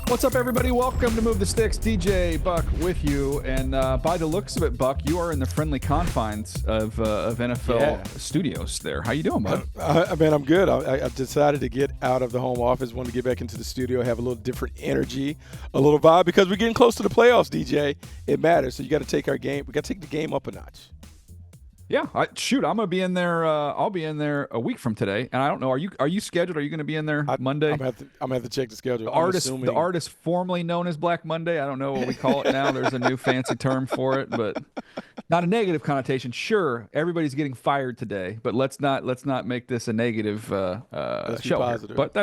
What's up, everybody? Welcome to Move the Sticks. DJ Buck with you. And by the looks of it, Buck, you are in the friendly confines of NFL studios there. How you doing, bud? Man, I'm good. I've decided to get out of the home office, wanted to get back into the studio, have a little different energy, a little vibe, because we're getting close to the playoffs, DJ. It matters. So you got to take our game. We got to take the game up a notch. Yeah, I'm gonna be in there. I'll be in there a week from today, and I don't know. Are you scheduled? Are you going to be in there Monday? I'm gonna have to check the schedule. The artist formerly known as Black Monday. I don't know what we call it now. There's a new fancy term for it, but not a negative connotation. Sure, everybody's getting fired today, but let's not make this a negative show. Positive. But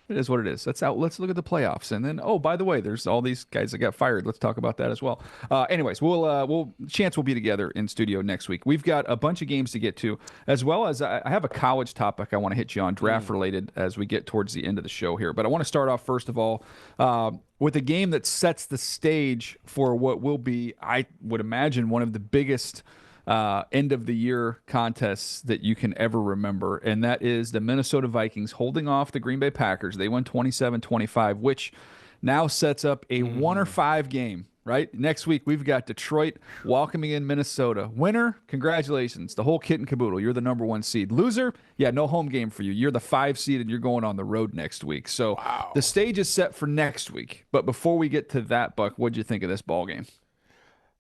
it is what it is. Let's look at the playoffs, and then by the way, there's all these guys that got fired. Let's talk about that as well. Anyways, we'll be together in studio next week. We've got a bunch of games to get to, as well as I have a college topic I want to hit you on, draft related, as we get towards the end of the show here. But I want to start off first of all with a game that sets the stage for what will be, I would imagine, one of the biggest end of the year contests that you can ever remember, and that is the Minnesota Vikings holding off the Green Bay Packers. They won 27-25, which now sets up a 1 or 5 game. Right, next week we've got Detroit welcoming in Minnesota. Winner, congratulations, the whole kit and caboodle. You're the number 1 seed. Loser, no home game for you. You're the 5 seed and you're going on the road next week. So The stage is set for next week. But before we get to that, Buck, what'd you think of this ball game?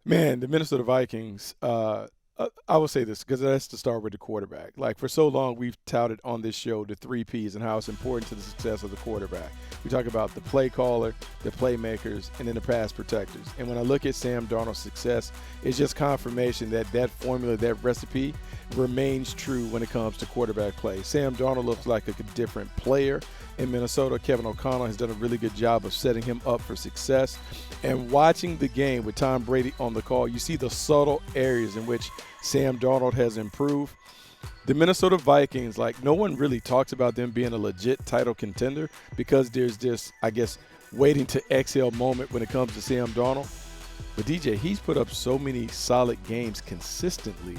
Man, the Minnesota Vikings, I will say this because that's to start with the quarterback. Like, for so long, we've touted on this show the 3 Ps and how it's important to the success of the quarterback. We talk about the play caller, the playmakers, and then the pass protectors. And when I look at Sam Darnold's success, it's just confirmation that that formula, that recipe remains true when it comes to quarterback play. Sam Darnold looks like a different player in Minnesota. Kevin O'Connell has done a really good job of setting him up for success. And watching the game with Tom Brady on the call, you see the subtle areas in which Sam Darnold has improved. The Minnesota Vikings, like, no one really talks about them being a legit title contender because there's this, I guess, waiting to exhale moment when it comes to Sam Darnold. But DJ, he's put up so many solid games consistently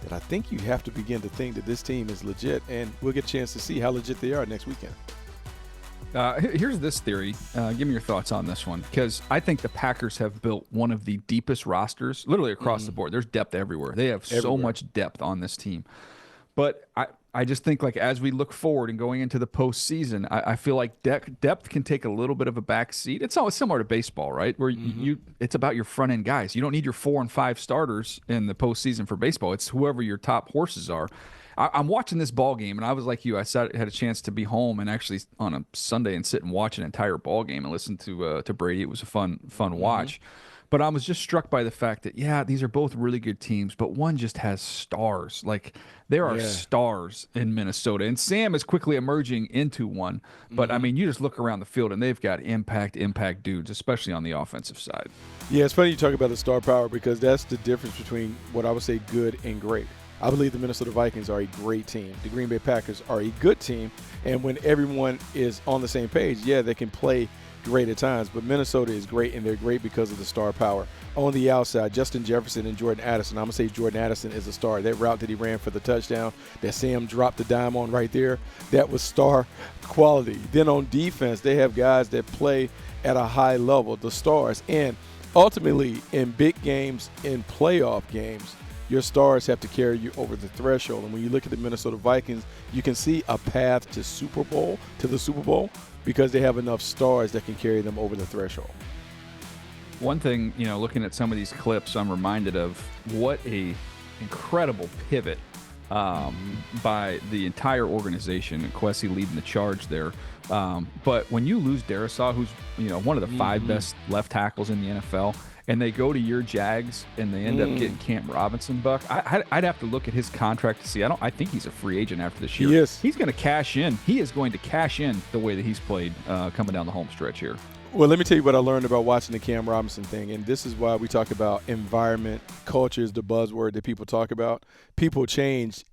that I think you have to begin to think that this team is legit, and we'll get a chance to see how legit they are next weekend. Here's this theory. Give me your thoughts on this one, because I think the Packers have built one of the deepest rosters, literally across the board. There's depth everywhere. They have so much depth on this team. But I just think, like, as we look forward and going into the postseason, I feel like depth can take a little bit of a back seat. It's always similar to baseball, right? Where it's about your front end guys. You don't need your 4 and 5 starters in the postseason for baseball. It's whoever your top horses are. I'm watching this ball game, and I was like you. I had a chance to be home and actually on a Sunday and sit and watch an entire ball game and listen to Brady. It was a fun watch. But I was just struck by the fact that, these are both really good teams, but one just has stars. Like, there are stars in Minnesota, and Sam is quickly emerging into one. But, I mean, you just look around the field, and they've got impact dudes, especially on the offensive side. Yeah, it's funny you talk about the star power, because that's the difference between what I would say good and great. I believe the Minnesota Vikings are a great team. The Green Bay Packers are a good team, and when everyone is on the same page, they can play great at times, but Minnesota is great, and they're great because of the star power. On the outside, Justin Jefferson and Jordan Addison. I'm going to say Jordan Addison is a star. That route that he ran for the touchdown that Sam dropped the dime on right there, that was star quality. Then on defense, they have guys that play at a high level, the stars. And ultimately, in big games, in playoff games, your stars have to carry you over the threshold. And when you look at the Minnesota Vikings, you can see a path to the Super Bowl, because they have enough stars that can carry them over the threshold. One thing, looking at some of these clips, I'm reminded of what a incredible pivot by the entire organization, and Kwesi leading the charge there. But when you lose Darisaw, who's one of the 5 best left tackles in the NFL, and they go to your Jags and they end up getting Cam Robinson, Buck, I'd have to look at his contract to see. I think he's a free agent after this year. He is. He's going to cash in. He is going to cash in the way that he's played coming down the home stretch here. Well, let me tell you what I learned about watching the Cam Robinson thing, and this is why we talk about environment. Culture is the buzzword that people talk about. People change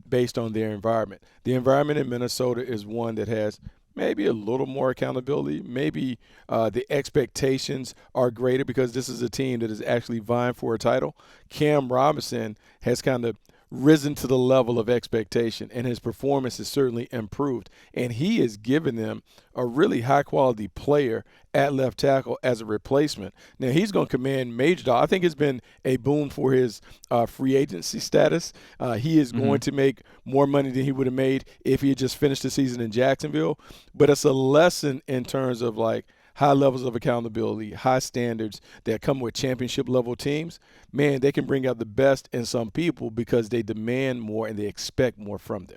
based on their environment. The environment in Minnesota is one that has maybe a little more accountability. Maybe the expectations are greater because this is a team that is actually vying for a title. Cam Robinson has kind of risen to the level of expectation, and his performance has certainly improved. And he has given them a really high-quality player at left tackle as a replacement. Now, he's going to command major dollars. I think it's been a boon for his free agency status. He is going to make more money than he would have made if he had just finished the season in Jacksonville. But it's a lesson in terms of, like, high levels of accountability, high standards that come with championship-level teams. Man, they can bring out the best in some people because they demand more and they expect more from them.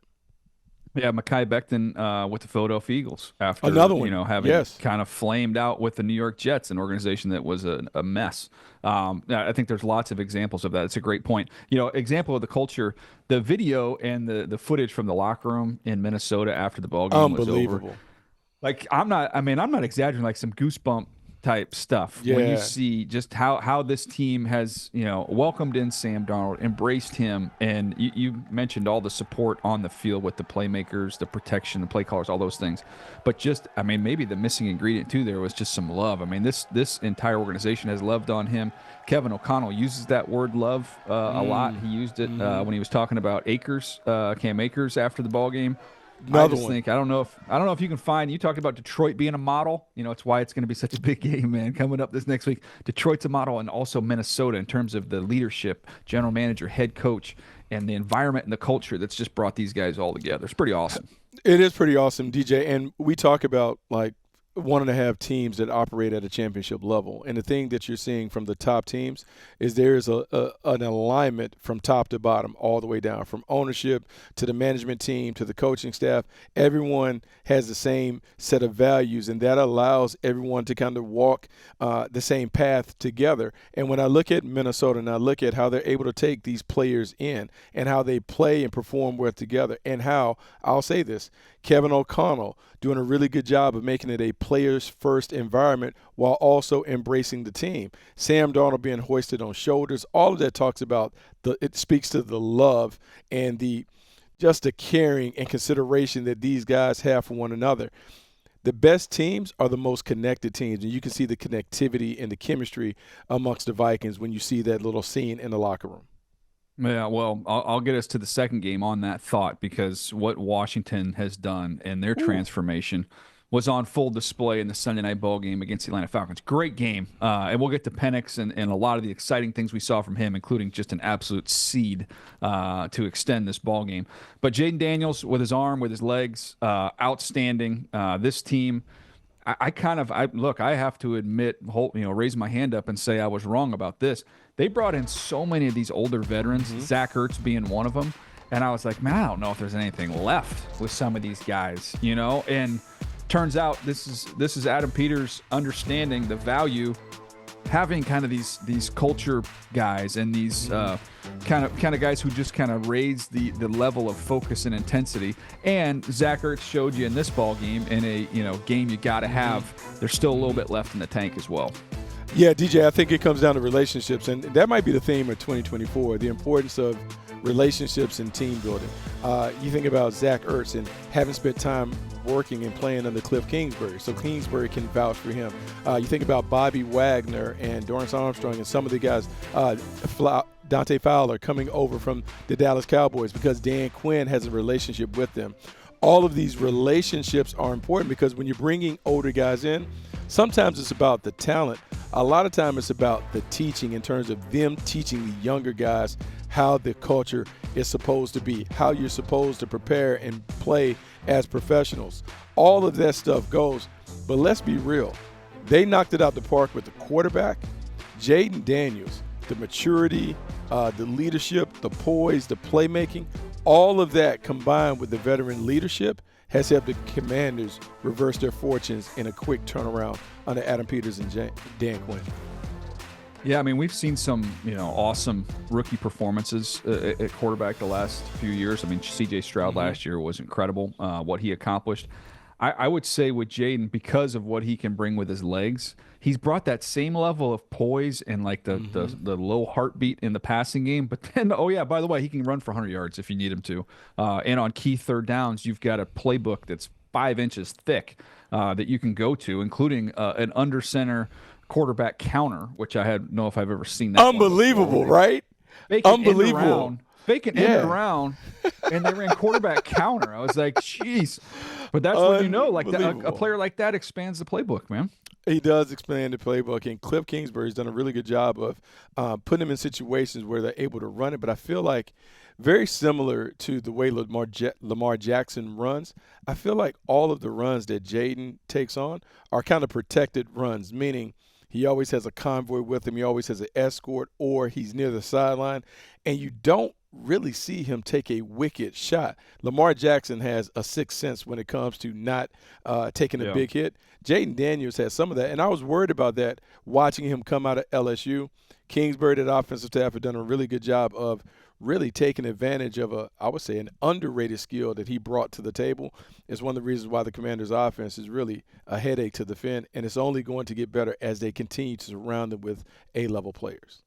Yeah, Mekhi Becton with the Philadelphia Eagles after Another one. having kind of flamed out with the New York Jets, an organization that was a mess. I think there's lots of examples of that. It's a great point. Example of the culture, the video and the footage from the locker room in Minnesota after the ball game was over. Unbelievable. Like I'm not exaggerating, like some goosebump type stuff when you see just how this team has, welcomed in Sam Darnold, embraced him, and you mentioned all the support on the field with the playmakers, the protection, the play callers, all those things. But just, maybe the missing ingredient too there was just some love. This entire organization has loved on him. Kevin O'Connell uses that word love a lot. He used it when he was talking about Cam Akers after the ball game. I don't know if you can find. You talked about Detroit being a model. It's why it's going to be such a big game, man, coming up this next week. Detroit's a model, and also Minnesota in terms of the leadership, general manager, head coach, and the environment and the culture that's just brought these guys all together. It's pretty awesome. It is pretty awesome, DJ. And we talk about like wanting to have teams that operate at a championship level. And the thing that you're seeing from the top teams is there's an alignment from top to bottom all the way down, from ownership to the management team to the coaching staff. Everyone has the same set of values, and that allows everyone to kind of walk the same path together. And when I look at Minnesota and I look at how they're able to take these players in and how they play and perform well together, and how, I'll say this, Kevin O'Connell doing a really good job of making it a players-first environment while also embracing the team. Sam Darnold being hoisted on shoulders, all of that talks about it speaks to the love and the caring and consideration that these guys have for one another. The best teams are the most connected teams, and you can see the connectivity and the chemistry amongst the Vikings when you see that little scene in the locker room. Yeah, well, I'll get us to the second game on that thought, because what Washington has done and their transformation was on full display in the Sunday night ball game against the Atlanta Falcons. Great game. And we'll get to Penix and a lot of the exciting things we saw from him, including just an absolute seed to extend this ball game. But Jaden Daniels with his arm, with his legs, outstanding. This team, I have to admit, raise my hand up and say I was wrong about this. They brought in so many of these older veterans, Zach Ertz being one of them, and I was like, man, I don't know if there's anything left with some of these guys, And turns out this is Adam Peters understanding the value, having kind of these culture guys and these kind of guys who just kind of raise the level of focus and intensity. And Zach Ertz showed you in this ball game, in a game you got to have. There's still a little bit left in the tank as well. Yeah, DJ, I think it comes down to relationships, and that might be the theme of 2024, the importance of relationships and team building. You think about Zach Ertz and having spent time working and playing under Cliff Kingsbury, so Kingsbury can vouch for him. You think about Bobby Wagner and Dorrance Armstrong and some of the guys, Dante Fowler coming over from the Dallas Cowboys because Dan Quinn has a relationship with them. All of these relationships are important because when you're bringing older guys in, sometimes it's about the talent. A lot of time it's about the teaching, in terms of them teaching the younger guys how the culture is supposed to be, how you're supposed to prepare and play as professionals. All of that stuff goes. But let's be real. They knocked it out the park with the quarterback, Jaden Daniels. The maturity, the leadership, the poise, the playmaking, all of that combined with the veteran leadership has helped the Commanders reverse their fortunes in a quick turnaround under Adam Peters and Dan Quinn. Yeah, we've seen some, awesome rookie performances at quarterback the last few years. C.J. Stroud last year was incredible, what he accomplished. I would say with Jaden, because of what he can bring with his legs, he's brought that same level of poise and like the low heartbeat in the passing game. But then, by the way, he can run for 100 yards if you need him to. And on key third downs, you've got a playbook that's 5 inches thick that you can go to, including an under center quarterback counter, which I don't know if I've ever seen that. Unbelievable, right? Unbelievable. fake an end around, and they ran quarterback counter. I was like, jeez. But that's when you know, like a player like that expands the playbook, man. He does expand the playbook, and Cliff Kingsbury's done a really good job of putting him in situations where they're able to run it. But I feel like very similar to the way Lamar Jackson runs, I feel like all of the runs that Jaden takes on are kind of protected runs, meaning he always has a convoy with him, he always has an escort, or he's near the sideline, and you don't really see him take a wicked shot. Lamar Jackson has a sixth sense when it comes to not taking a big hit. Jaden Daniels has some of that, and I was worried about that watching him come out of LSU. Kingsbury, that offensive staff, have done a really good job of really taking advantage of I would say, an underrated skill that he brought to the table. It's one of the reasons why the Commanders' offense is really a headache to defend, and it's only going to get better as they continue to surround them with A-level players.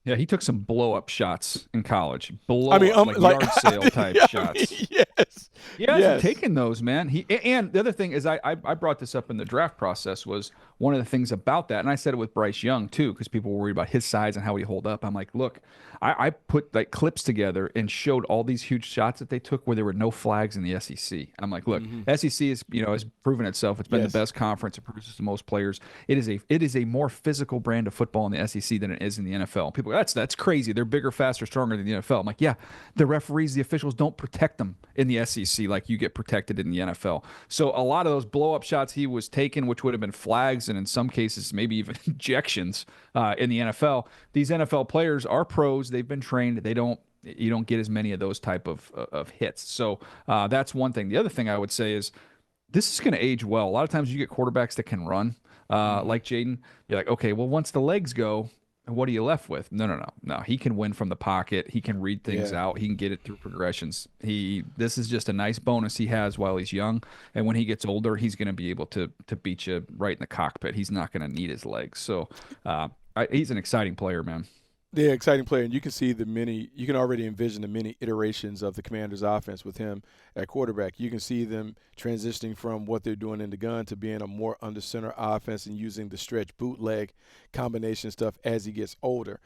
Yeah, he took some blow-up shots in college. Yard sale type shots. Yes. Yeah, he's taking those, man. And the other thing is, I brought this up in the draft process, was one of the things about that, and I said it with Bryce Young too, because people were worried about his size and how he hold up. I'm like, look, I put like clips together and showed all these huge shots that they took where there were no flags in the SEC. I'm like, look, SEC is has proven itself. It's been the best conference. It produces the most players. It is a more physical brand of football in the SEC than it is in the NFL. People go, that's crazy. They're bigger, faster, stronger than the NFL. I'm like, yeah, the referees, the officials don't protect them in the SEC like you get protected in the NFL. So a lot of those blow-up shots he was taking, which would have been flags and in some cases maybe even ejections in the NFL, these NFL players are pros. They've been trained. You don't get as many of those type of hits. So that's one thing. The other thing I would say is this is going to age well. A lot of times you get quarterbacks that can run like Jaden. You're like, okay, well, once the legs go, what are you left with? No. He can win from the pocket. He can read things out. He can get it through progressions. This is just a nice bonus he has while he's young. And when he gets older, he's going to be able to beat you right in the cockpit. He's not going to need his legs. So he's an exciting player, man. Yeah, exciting player, and you can already envision the many iterations of the Commanders' offense with him at quarterback. You can see them transitioning from what they're doing in the gun to being a more under center offense and using the stretch bootleg combination stuff as he gets older.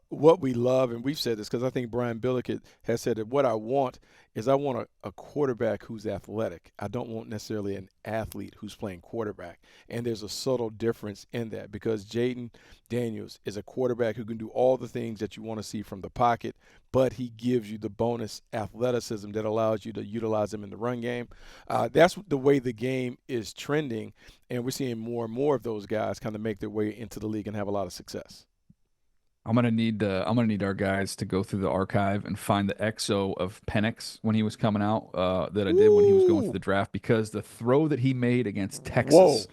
What we love, and we've said this because I think Brian Billick has said that what I want is a quarterback who's athletic. I don't want necessarily an athlete who's playing quarterback. And there's a subtle difference in that because Jaden Daniels is a quarterback who can do all the things that you want to see from the pocket, but he gives you the bonus athleticism that allows you to utilize him in the run game. That's the way the game is trending, and we're seeing more and more of those guys kind of make their way into the league and have a lot of success. I'm gonna need our guys to go through the archive and find the XO of Penix when he was coming out that I did when he was going through the draft, because the throw that he made against Texas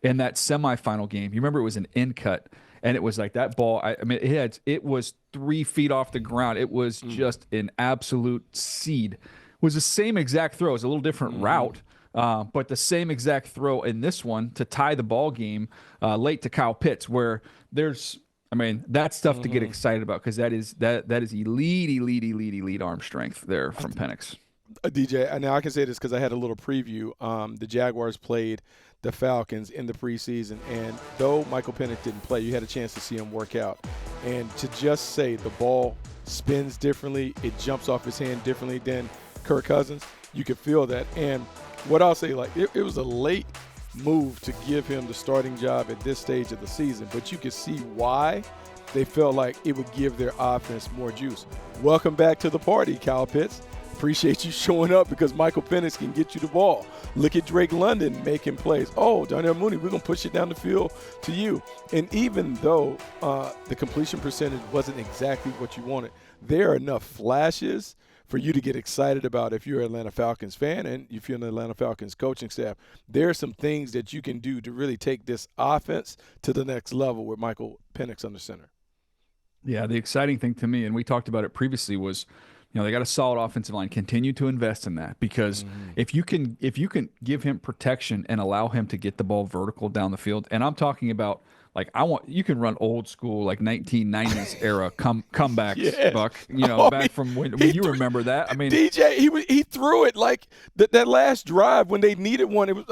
in that semifinal game, you remember it was an in cut, and it was like that ball. I mean, it was 3 feet off the ground. It was just an absolute seed. It was the same exact throw. It was a little different route. But the same exact throw in this one to tie the ball game late to Kyle Pitts, where that's stuff to get excited about, because that is elite arm strength there from Penix. DJ, now I can say this because I had a little preview. The Jaguars played the Falcons in the preseason, and though Michael Penix didn't play, you had a chance to see him work out. And to just say the ball spins differently, it jumps off his hand differently than Kirk Cousins, you could feel that. And what I'll say, like, it was a late move to give him the starting job at this stage of the season, but you could see why they felt like it would give their offense more juice. Welcome back to the party, Kyle Pitts. Appreciate you showing up because Michael Penix can get you the ball. Look at Drake London making plays. Oh, Darnell Mooney, we're going to push it down the field to you. And even though the completion percentage wasn't exactly what you wanted, there are enough flashes for you to get excited about if you're an Atlanta Falcons fan and if you're in the Atlanta Falcons coaching staff. There are some things that you can do to really take this offense to the next level with Michael Penix under center. Yeah, the exciting thing to me, and we talked about it previously, was they got a solid offensive line. Continue to invest in that, because if you can give him protection and allow him to get the ball vertical down the field, and I'm talking about you can run old school, like 1990s era comeback, yes. Buck. Back from when you remember that. I mean, DJ, he threw it like that last drive when they needed one. It was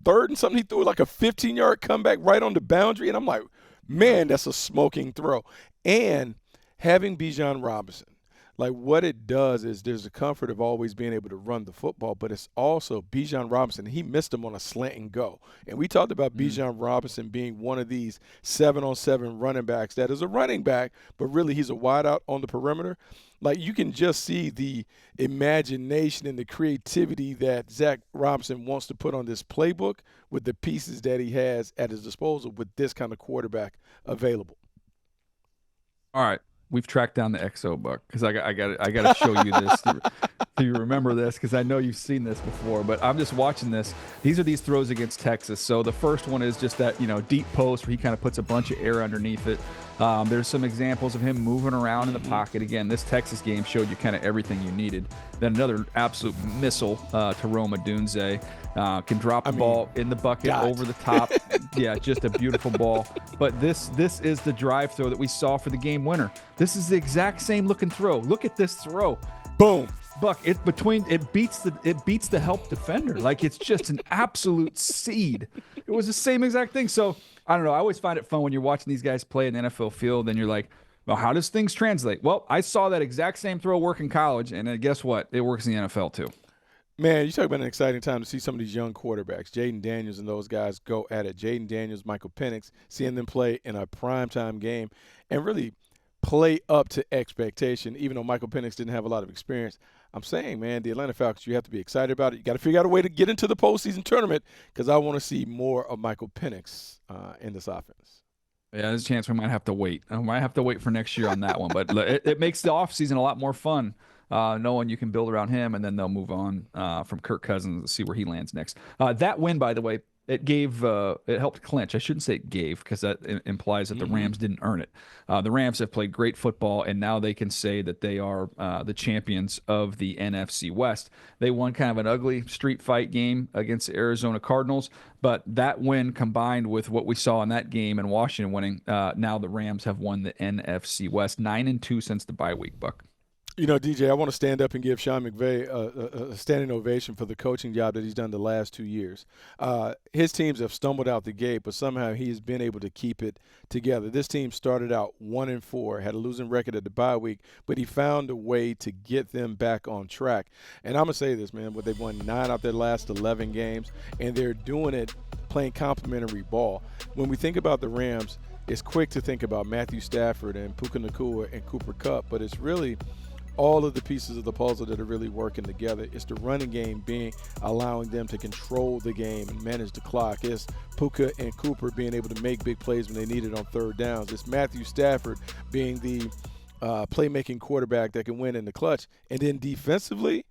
third and something. He threw it like a 15-yard comeback right on the boundary, and I'm like, man, that's a smoking throw. And having Bijan Robinson, Like what it does is there's the comfort of always being able to run the football, but it's also Bijan Robinson. He missed him on a slant and go. And we talked about Bijan Robinson being one of these 7-on-7 running backs that is a running back, but really he's a wideout on the perimeter. Like you can just see the imagination and the creativity that Zach Robinson wants to put on this playbook with the pieces that he has at his disposal with this kind of quarterback available. All right. We've tracked down the XO Buck because I got to show you this. Do you remember this? Because I know you've seen this before, but I'm just watching this. These are these throws against Texas. So the first one is just that, deep post where he kind of puts a bunch of air underneath it. There's some examples of him moving around in the pocket. Again, this Texas game showed you kind of everything you needed. Then another absolute missile to Roma Dunze. Can drop the ball in the bucket over the top. Yeah, just a beautiful ball. But this is the drive throw that we saw for the game winner. This is the exact same looking throw. Look at this throw. Boom. Buck, it beats the help defender. Like it's just an absolute seed. It was the same exact thing. So I don't know. I always find it fun when you're watching these guys play in the NFL field and you're like, well, how does things translate? Well, I saw that exact same throw work in college, and guess what? It works in the NFL too. Man, you talk about an exciting time to see some of these young quarterbacks. Jaden Daniels and those guys go at it. Jaden Daniels, Michael Penix, seeing them play in a primetime game and really play up to expectation, even though Michael Penix didn't have a lot of experience. I'm saying, man, the Atlanta Falcons, you have to be excited about it. You got to figure out a way to get into the postseason tournament because I want to see more of Michael Penix in this offense. Yeah, there's a chance we might have to wait. I might have to wait for next year on that one. But it makes the offseason a lot more fun. Knowing you can build around him, and then they'll move on from Kirk Cousins to see where he lands next. That win, by the way, it helped clinch. I shouldn't say it gave because that implies that the Rams didn't earn it. The Rams have played great football, and now they can say that they are the champions of the NFC West. They won kind of an ugly street fight game against the Arizona Cardinals, but that win combined with what we saw in that game and Washington winning, now the Rams have won the NFC West 9-2 since the bye week, Buck. DJ, I want to stand up and give Sean McVay a standing ovation for the coaching job that he's done the last 2 years. His teams have stumbled out the gate, but somehow he's been able to keep it together. This team started out 1-4, had a losing record at the bye week, but he found a way to get them back on track. And I'm going to say this, man, they've won 9 out of their last 11 games, and they're doing it playing complementary ball. When we think about the Rams, it's quick to think about Matthew Stafford and Puka Nacua and Cooper Kupp, but it's really – all of the pieces of the puzzle that are really working together. It's the running game allowing them to control the game and manage the clock. It's Puka and Cooper being able to make big plays when they need it on third downs. It's Matthew Stafford being the playmaking quarterback that can win in the clutch. And then defensively,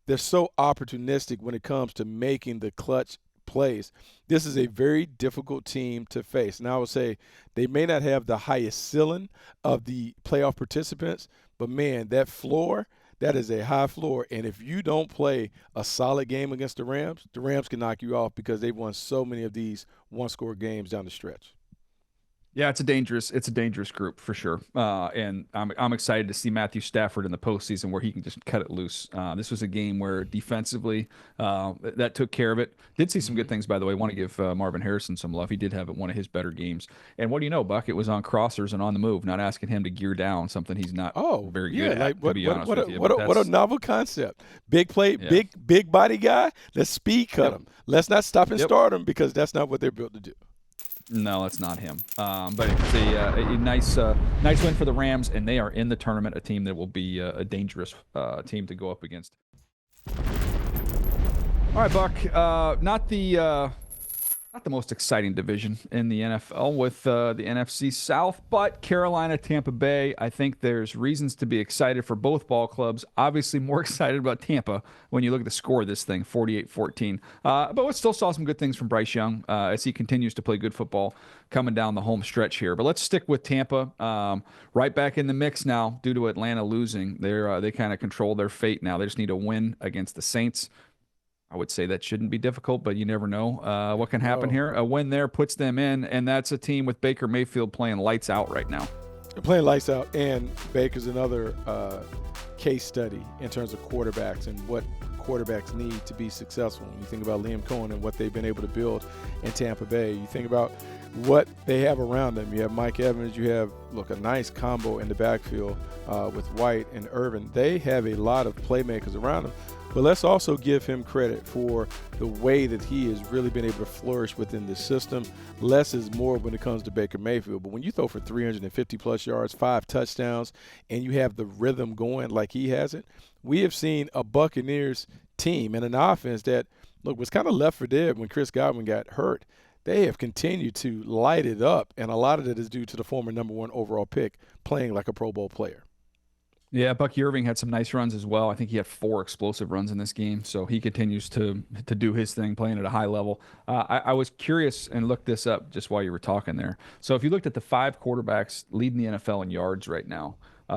they're so opportunistic when it comes to making the clutch plays. This is a very difficult team to face. And I would say they may not have the highest ceiling of the playoff participants, but, man, that floor, that is a high floor. And if you don't play a solid game against the Rams can knock you off because they've won so many of these one-score games down the stretch. Yeah, it's a dangerous group for sure. And I'm excited to see Matthew Stafford in the postseason where he can just cut it loose. This was a game where defensively that took care of it. Did see some good things, by the way. Want to give Marvin Harrison some love. He did have one of his better games. And what do you know, Buck? It was on crossers and on the move, not asking him to gear down, something he's not very good at, to be honest with you. What a novel concept. Big play, big body guy. Let's speed cut him. Let's not stop and start him because that's not what they're built to do. No, that's not him. But it's a nice win for the Rams, and they are in the tournament, a team that will be a dangerous team to go up against. All right, Buck. Not the most exciting division in the NFL with the NFC South, but Carolina, Tampa Bay. I think there's reasons to be excited for both ball clubs. Obviously, more excited about Tampa when you look at the score of this thing, 48-14. But we still saw some good things from Bryce Young as he continues to play good football coming down the home stretch here. But let's stick with Tampa. Right back in the mix now due to Atlanta losing. They kind of control their fate now. They just need a win against the Saints. I would say that shouldn't be difficult, but you never know what can happen here. A win there puts them in, and that's a team with Baker Mayfield playing lights out right now. They're playing lights out, and Baker's another case study in terms of quarterbacks and what quarterbacks need to be successful. When you think about Liam Cohen and what they've been able to build in Tampa Bay, you think about what they have around them. You have Mike Evans. You have, look, a nice combo in the backfield with White and Irvin. They have a lot of playmakers around them. But let's also give him credit for the way that he has really been able to flourish within the system. Less is more when it comes to Baker Mayfield. But when you throw for 350-plus yards, 5 touchdowns, and you have the rhythm going like he has it, we have seen a Buccaneers team and an offense that, look, was kind of left for dead when Chris Godwin got hurt. They have continued to light it up, and a lot of it is due to the former number 1 overall pick playing like a Pro Bowl player. Yeah, Bucky Irving had some nice runs as well. I think he had 4 explosive runs in this game, so he continues to do his thing, playing at a high level. I was curious and looked this up just while you were talking there. So if you looked at the 5 quarterbacks leading the NFL in yards right now,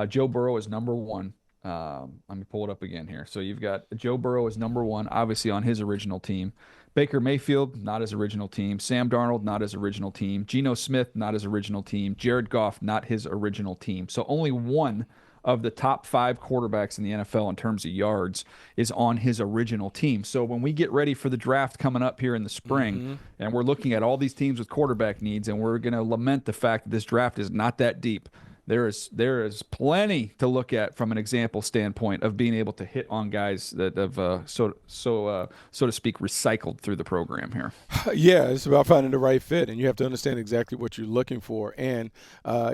Joe Burrow is number 1. Let me pull it up again here. So you've got Joe Burrow is number 1, obviously on his original team. Baker Mayfield, not his original team. Sam Darnold, not his original team. Geno Smith, not his original team. Jared Goff, not his original team. So only one of the top 5 quarterbacks in the NFL in terms of yards is on his original team. So when we get ready for the draft coming up here in the spring, and we're looking at all these teams with quarterback needs, and we're going to lament the fact that this draft is not that deep, there is plenty to look at from an example standpoint of being able to hit on guys that have so to speak recycled through the program here. Yeah, it's about finding the right fit, and you have to understand exactly what you're looking for, and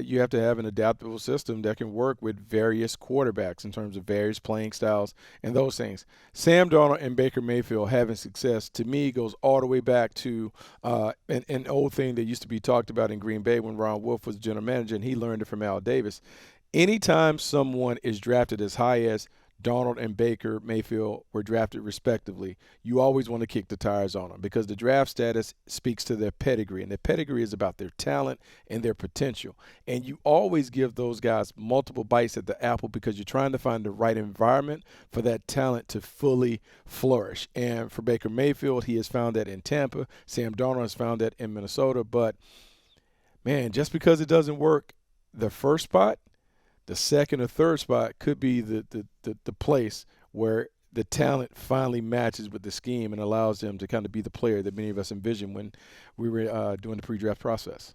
you have to have an adaptable system that can work with various quarterbacks in terms of various playing styles and those things. Sam Darnold and Baker Mayfield having success, to me, goes all the way back to an old thing that used to be talked about in Green Bay when Ron Wolf was general manager, and he learned it from Al Davis. Anytime someone is drafted as high as Darnold and Baker Mayfield were drafted respectively, you always want to kick the tires on them because the draft status speaks to their pedigree, and their pedigree is about their talent and their potential. And you always give those guys multiple bites at the apple because you're trying to find the right environment for that talent to fully flourish. And for Baker Mayfield, he has found that in Tampa. Sam Darnold has found that in Minnesota. But, man, just because it doesn't work the first spot, the second or third spot could be the place where the talent finally matches with the scheme and allows them to kind of be the player that many of us envisioned when we were doing the pre-draft process.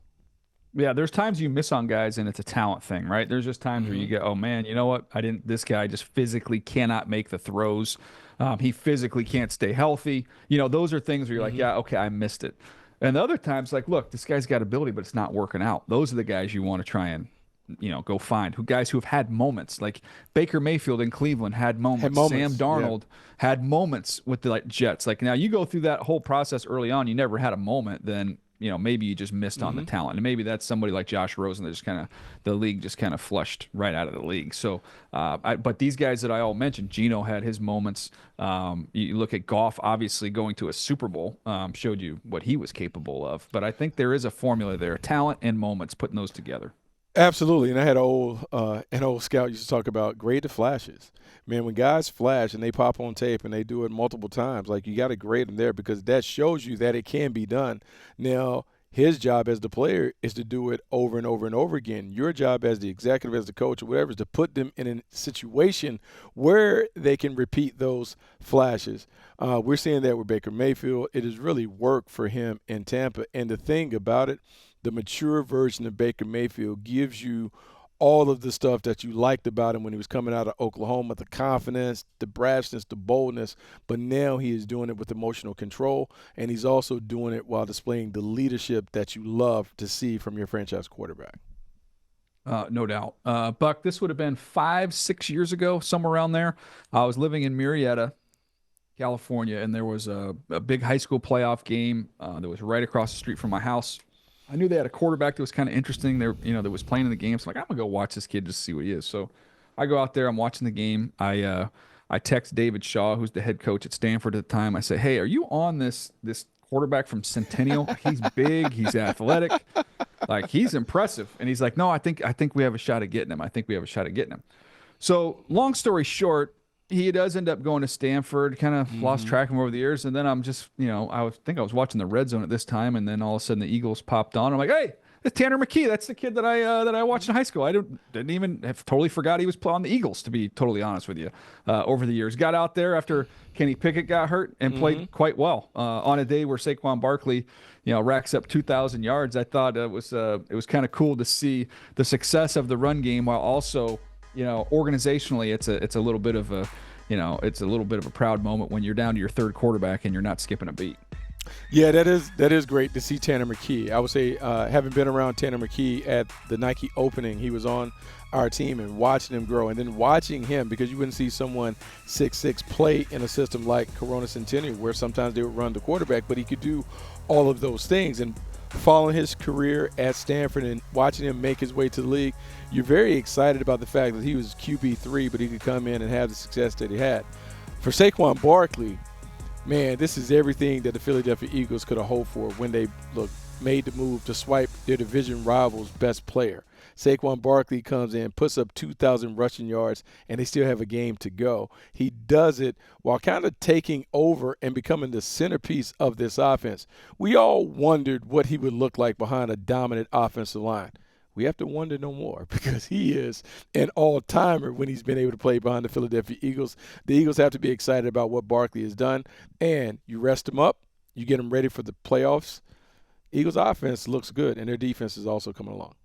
Yeah, there's times you miss on guys and it's a talent thing, right? There's just times where you get, oh man, you know what? This guy just physically cannot make the throws. He physically can't stay healthy. Those are things where you're like, yeah, okay, I missed it. And the other times, like, look, this guy's got ability, but it's not working out. Those are the guys you want to try and go find guys who have had moments. Like Baker Mayfield in Cleveland had moments. Sam Darnold had moments with the Jets. Like now you go through that whole process early on, you never had a moment, then maybe you just missed on the talent. And maybe that's somebody like Josh Rosen that just the league just kind of flushed right out of the league. So but these guys that I all mentioned, Geno had his moments. You look at Goff, obviously going to a Super Bowl showed you what he was capable of. But I think there is a formula there, talent and moments, putting those together. Absolutely, and I had an old scout used to talk about grade the flashes. Man, when guys flash and they pop on tape and they do it multiple times, like you got to grade them there because that shows you that it can be done. Now, his job as the player is to do it over and over and over again. Your job as the executive, as the coach, or whatever, is to put them in a situation where they can repeat those flashes. We're seeing that with Baker Mayfield. It has really worked for him in Tampa, and the thing about it, the mature version of Baker Mayfield gives you all of the stuff that you liked about him when he was coming out of Oklahoma, the confidence, the brashness, the boldness, but now he is doing it with emotional control, and he's also doing it while displaying the leadership that you love to see from your franchise quarterback. No doubt. Buck, this would have been 5-6 years ago, somewhere around there. I was living in Murrieta, California, and there was a big high school playoff game that was right across the street from my house. I knew they had a quarterback that was kind of interesting. That was playing in the game. So I'm like, I'm gonna go watch this kid just to see what he is. So I go out there. I'm watching the game. I text David Shaw, who's the head coach at Stanford at the time. I say, hey, are you on this quarterback from Centennial? He's big. He's athletic. Like he's impressive. And he's like, no, I think we have a shot at getting him. So long story short, he does end up going to Stanford, kind of lost track of him over the years. And then I'm just, I was watching the RedZone at this time. And then all of a sudden the Eagles popped on. I'm like, hey, Tanner McKee. That's the kid that I watched in high school. I didn't even have totally forgot he was on the Eagles. To be totally honest with you, over the years, got out there after Kenny Pickett got hurt and played quite well on a day where Saquon Barkley, racks up 2,000 yards. I thought it was kind of cool to see the success of the run game while also, organizationally, it's a little bit of a, it's a little bit of a proud moment when you're down to your third quarterback and you're not skipping a beat. Yeah, that is great to see Tanner McKee. I would say, having been around Tanner McKee at the Nike opening, he was on our team, and watching him grow, and then watching him, because you wouldn't see someone 6'6" play in a system like Corona Centennial where sometimes they would run the quarterback, but he could do all of those things. And following his career at Stanford and watching him make his way to the league, you're very excited about the fact that he was QB3, but he could come in and have the success that he had. For Saquon Barkley, man, this is everything that the Philadelphia Eagles could have hoped for when they made the move to swipe their division rival's best player. Saquon Barkley comes in, puts up 2,000 rushing yards, and they still have a game to go. He does it while kind of taking over and becoming the centerpiece of this offense. We all wondered what he would look like behind a dominant offensive line. We have to wonder no more, because he is an all-timer when he's been able to play behind the Philadelphia Eagles. The Eagles have to be excited about what Barkley has done, and you rest him up, you get him ready for the playoffs. Eagles' offense looks good, and their defense is also coming along.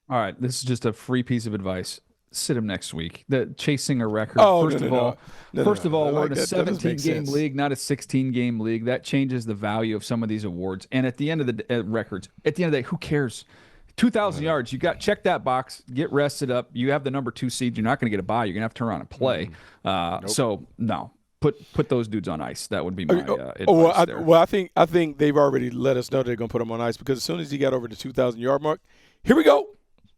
All right, this is just a free piece of advice. Sit him next week. Chasing a record. First of all, we're in a 17-game league, league, not a 16-game league. That changes the value of some of these awards. And at the end of the records, at the end of the day, who cares? 2,000 yards. You check that box. Get rested up. You have the number 2 seed. You're not going to get a bye. You're going to have to turn around and play. Nope. So no, put those dudes on ice. That would be my advice there. Well, I think they've already let us know they're going to put him on ice, because as soon as he got over the 2,000-yard mark, here we go.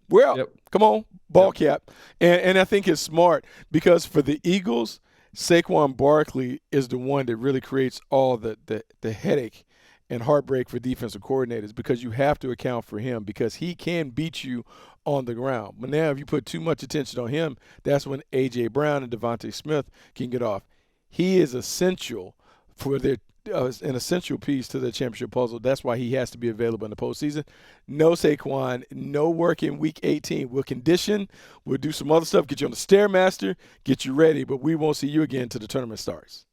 We're out. Yep. Come on, ball cap. And I think it's smart, because for the Eagles, Saquon Barkley is the one that really creates all the headache and heartbreak for defensive coordinators, because you have to account for him, because he can beat you on the ground. But now if you put too much attention on him, that's when A.J. Brown and Devontae Smith can get off. He is essential for their an essential piece to the championship puzzle. That's why he has to be available in the postseason. No Saquon, no work in Week 18. We'll condition, we'll do some other stuff, get you on the Stairmaster, get you ready, but we won't see you again till the tournament starts.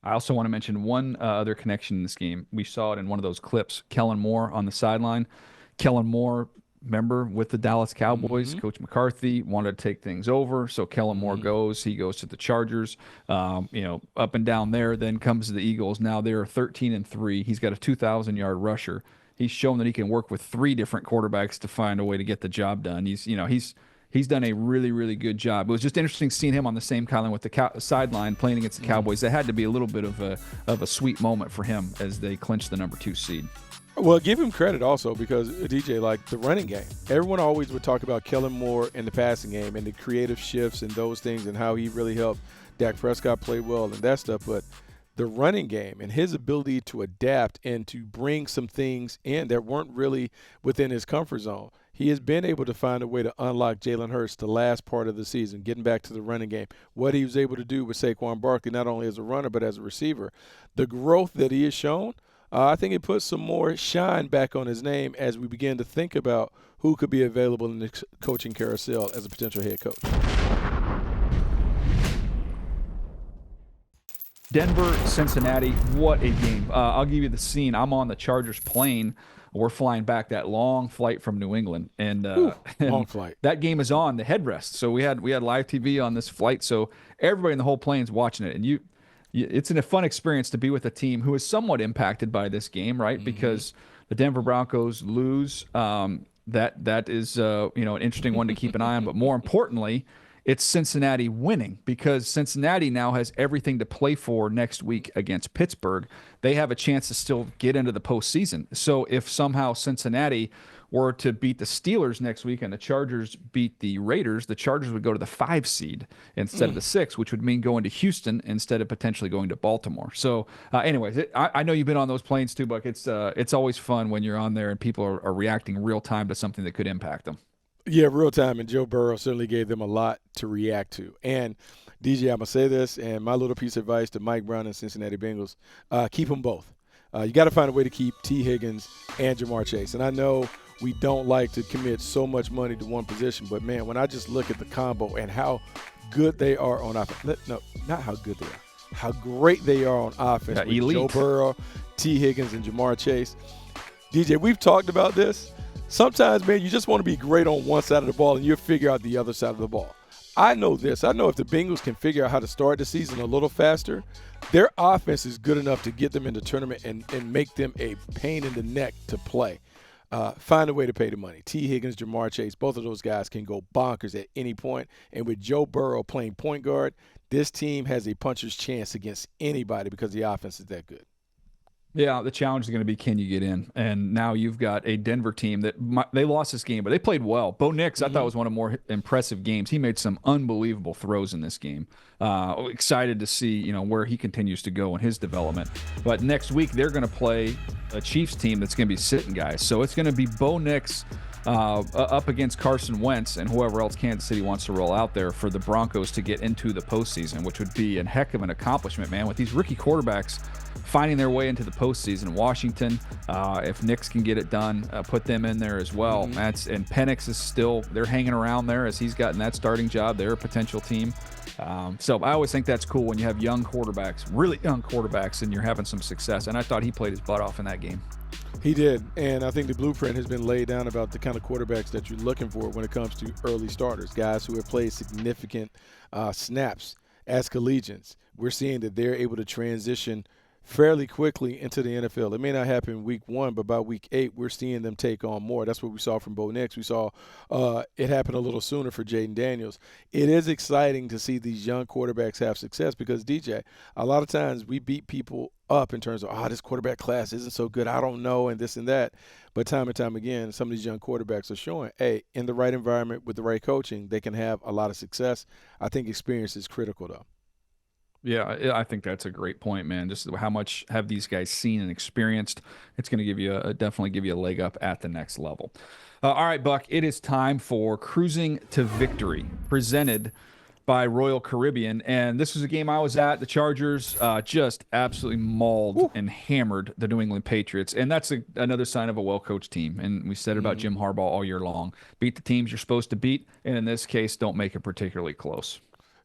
I also want to mention one other connection in this game. We saw it in one of those clips. Kellen Moore on the sideline. Kellen Moore, member with the Dallas Cowboys. Coach McCarthy wanted to take things over, so Kellen Moore goes. He goes to the Chargers. Up and down there. Then comes the Eagles. Now they're 13-3. He's got a 2,000-yard rusher. He's shown that he can work with 3 different quarterbacks to find a way to get the job done. He's done a really, really good job. It was just interesting seeing him on the same sideline with the sideline playing against the Cowboys. That had to be a little bit of a sweet moment for him as they clinched the number 2 seed. Well, give him credit also, because, DJ, like the running game, everyone always would talk about Kellen Moore and the passing game and the creative shifts and those things and how he really helped Dak Prescott play well and that stuff. But the running game and his ability to adapt and to bring some things in that weren't really within his comfort zone, he has been able to find a way to unlock Jalen Hurts the last part of the season, getting back to the running game. What he was able to do with Saquon Barkley, not only as a runner but as a receiver, the growth that he has shown, I think it puts some more shine back on his name as we begin to think about who could be available in the coaching carousel as a potential head coach. Denver, Cincinnati, what a game. I'll give you the scene. I'm on the Chargers plane. We're flying back that long flight from New England. And long flight. That game is on the headrest. So we had live TV on this flight. So everybody in the whole plane's watching it. And it's a fun experience to be with a team who is somewhat impacted by this game, right? Because the Denver Broncos lose. That is an interesting one to keep an eye on. But more importantly, it's Cincinnati winning, because Cincinnati now has everything to play for next week against Pittsburgh. They have a chance to still get into the postseason. So if somehow Cincinnati were to beat the Steelers next week and the Chargers beat the Raiders, the Chargers would go to the 5 seed instead of the 6, which would mean going to Houston instead of potentially going to Baltimore. So anyways, I know you've been on those planes too, Buck. It's always fun when you're on there and people are reacting real time to something that could impact them. Yeah, real time, and Joe Burrow certainly gave them a lot to react to. And, DJ, I'm going to say this, and my little piece of advice to Mike Brown and Cincinnati Bengals, keep them both. You got to find a way to keep T. Higgins and Jamar Chase. And I know we don't like to commit so much money to one position. But, man, when I just look at the combo and how good they are on offense – no, not how good they are. How great they are on offense with elite. Joe Burrow, T. Higgins, and Jamar Chase. DJ, we've talked about this. Sometimes, man, you just want to be great on one side of the ball and you'll figure out the other side of the ball. I know this. I know if the Bengals can figure out how to start the season a little faster, their offense is good enough to get them in the tournament and make them a pain in the neck to play. Find a way to pay the money. T. Higgins, Jamar Chase, both of those guys can go bonkers at any point. And with Joe Burrow playing point guard, this team has a puncher's chance against anybody because the offense is that good. Yeah, the challenge is going to be, can you get in? And now you've got a Denver team that they lost this game, but they played well. Bo Nix, I thought, was one of the more impressive games. He made some unbelievable throws in this game. Excited to see, where he continues to go in his development. But next week they're going to play a Chiefs team that's going to be sitting guys. So it's going to be Bo Nix up against Carson Wentz and whoever else Kansas City wants to roll out there for the Broncos to get into the postseason, which would be a heck of an accomplishment, man, with these rookie quarterbacks finding their way into the postseason. Washington, if Nix can get it done, put them in there as well. And Penix is still, they're hanging around there as he's gotten that starting job. They're a potential team. So I always think that's cool when you have young quarterbacks, really young quarterbacks, and you're having some success. And I thought he played his butt off in that game. He did, and I think the blueprint has been laid down about the kind of quarterbacks that you're looking for when it comes to early starters, guys who have played significant snaps as collegians. We're seeing that they're able to transition fairly quickly into the NFL. It may not happen week 1, but by week 8, we're seeing them take on more. That's what we saw from Bo Nix. We saw it happen a little sooner for Jaden Daniels. It is exciting to see these young quarterbacks have success because, DJ, a lot of times we beat people up in terms of, this quarterback class isn't so good, I don't know, and this and that. But time and time again, some of these young quarterbacks are showing, hey, in the right environment with the right coaching, they can have a lot of success. I think experience is critical, though. Yeah, I think that's a great point, man. Just how much have these guys seen and experienced? It's going to give you definitely give you a leg up at the next level. All right, Buck, it is time for Cruising to Victory, presented by Royal Caribbean. And this was a game I was at. The Chargers just absolutely mauled and hammered the New England Patriots. And that's another sign of a well-coached team. And we said about Jim Harbaugh all year long. Beat the teams you're supposed to beat, and in this case, don't make it particularly close.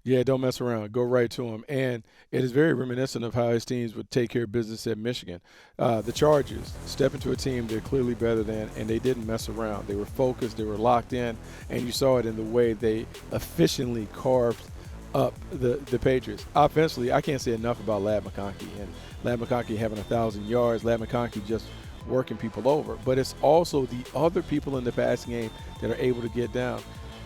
Yeah, don't mess around. Go right to him. And it is very reminiscent of how his teams would take care of business at Michigan. The Chargers step into a team they're clearly better than, and they didn't mess around. They were focused. They were locked in, and you saw it in the way they efficiently carved up the Patriots. Offensively, I can't say enough about Ladd McConkey. And Ladd McConkey having 1,000 yards, Ladd McConkey just working people over. But it's also the other people in the passing game that are able to get down.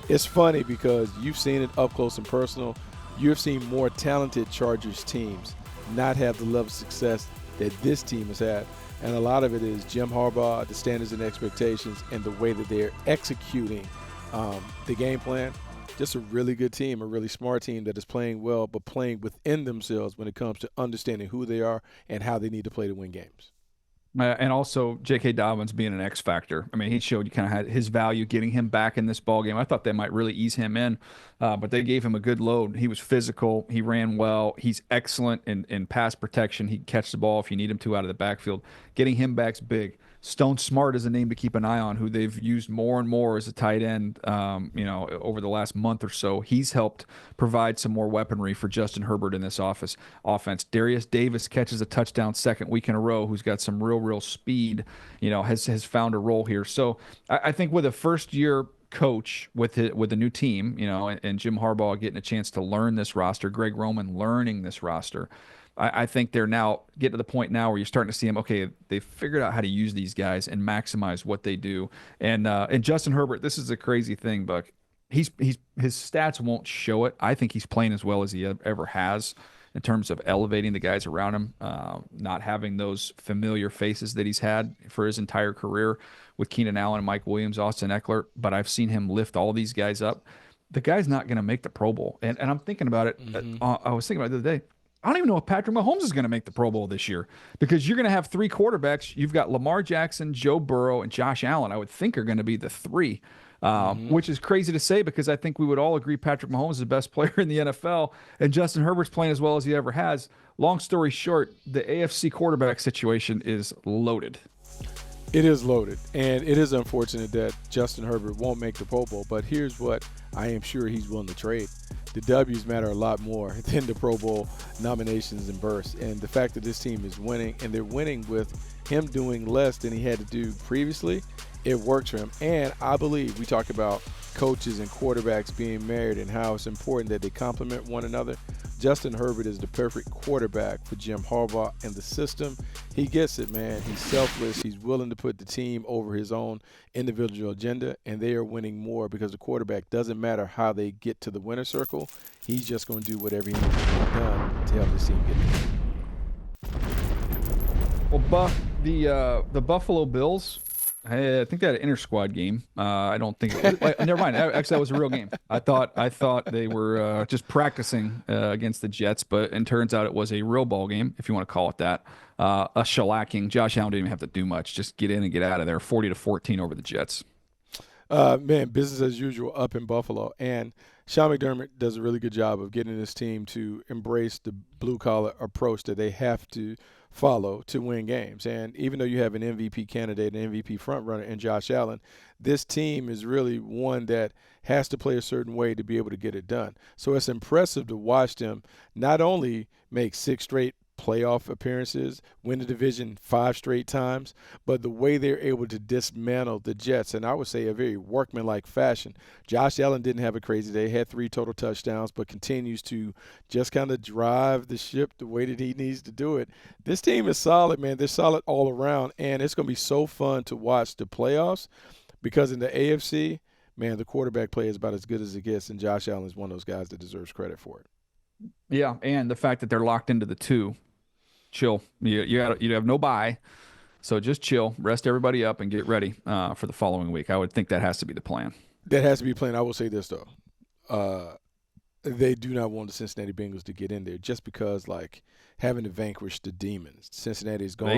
It's funny because you've seen it up close and personal. You've seen more talented Chargers teams not have the level of success that this team has had. And a lot of it is Jim Harbaugh, the standards and expectations, and the way that they're executing the game plan. Just a really good team, a really smart team that is playing well, but playing within themselves when it comes to understanding who they are and how they need to play to win games. And also J.K. Dobbins being an X factor. I mean, he showed you kind of had his value getting him back in this ball game. I thought they might really ease him in, but they gave him a good load. He was physical. He ran well. He's excellent in pass protection. He can catch the ball if you need him to out of the backfield. Getting him back's big. Stone Smart is a name to keep an eye on, who they've used more and more as a tight end, over the last month or so. He's helped provide some more weaponry for Justin Herbert in this offense. Darius Davis catches a touchdown second week in a row, who's got some real speed, has found a role here. So I think with a first-year coach with a new team, and Jim Harbaugh getting a chance to learn this roster, Greg Roman learning this roster, I think they're now getting to the point now where you're starting to see them, okay, they've figured out how to use these guys and maximize what they do. And Justin Herbert, this is a crazy thing, Buck. His stats won't show it. I think he's playing as well as he ever has in terms of elevating the guys around him, not having those familiar faces that he's had for his entire career with Keenan Allen, Mike Williams, Austin Eckler. But I've seen him lift all these guys up. The guy's not going to make the Pro Bowl. And I'm thinking about it. I was thinking about it the other day. I don't even know if Patrick Mahomes is going to make the Pro Bowl this year, because you're going to have three quarterbacks. You've got Lamar Jackson, Joe Burrow, and Josh Allen, I would think, are going to be the three, which is crazy to say because I think we would all agree Patrick Mahomes is the best player in the NFL, and Justin Herbert's playing as well as he ever has. Long story short, the AFC quarterback situation is loaded. It is loaded, and it is unfortunate that Justin Herbert won't make the Pro Bowl, but here's what I am sure he's willing to trade. The W's matter a lot more than the Pro Bowl nominations and bursts, and the fact that this team is winning, and they're winning with him doing less than he had to do previously, it works for him. And I believe we talk about coaches and quarterbacks being married and how it's important that they complement one another. Justin Herbert is the perfect quarterback for Jim Harbaugh and the system. He gets it, man. He's selfless. He's willing to put the team over his own individual agenda, and they are winning more because the quarterback doesn't matter how they get to the winner's circle. He's just going to do whatever he needs to get done to help the team get there. Well, Buff, the Buffalo Bills, I think they had an inter-squad game. I don't think. Never mind. Actually, that was a real game. I thought they were just practicing against the Jets, but it turns out it was a real ball game, if you want to call it that. A shellacking. Josh Allen didn't even have to do much. Just get in and get out of there. 40-14 over the Jets. Man, business as usual up in Buffalo. And Sean McDermott does a really good job of getting this team to embrace the blue-collar approach that they have to follow to win games. And even though you have an MVP candidate, an MVP frontrunner in Josh Allen, this team is really one that has to play a certain way to be able to get it done. So it's impressive to watch them not only make 6 straight playoff appearances, win the division 5 straight times, but the way they're able to dismantle the Jets, and I would say a very workmanlike fashion. Josh Allen didn't have a crazy day, had 3 total touchdowns, but continues to just kind of drive the ship the way that he needs to do it. This team is solid, man. They're solid all around, and it's going to be so fun to watch the playoffs because in the AFC, man, the quarterback play is about as good as it gets, and Josh Allen is one of those guys that deserves credit for it. Yeah, and the fact that they're locked into the 2. Chill. You have no bye, so just chill, rest everybody up, and get ready for the following week. I would think that has to be the plan. That has to be the plan. I will say this though, they do not want the Cincinnati Bengals to get in there just because like having to vanquish the demons. Cincinnati's gone.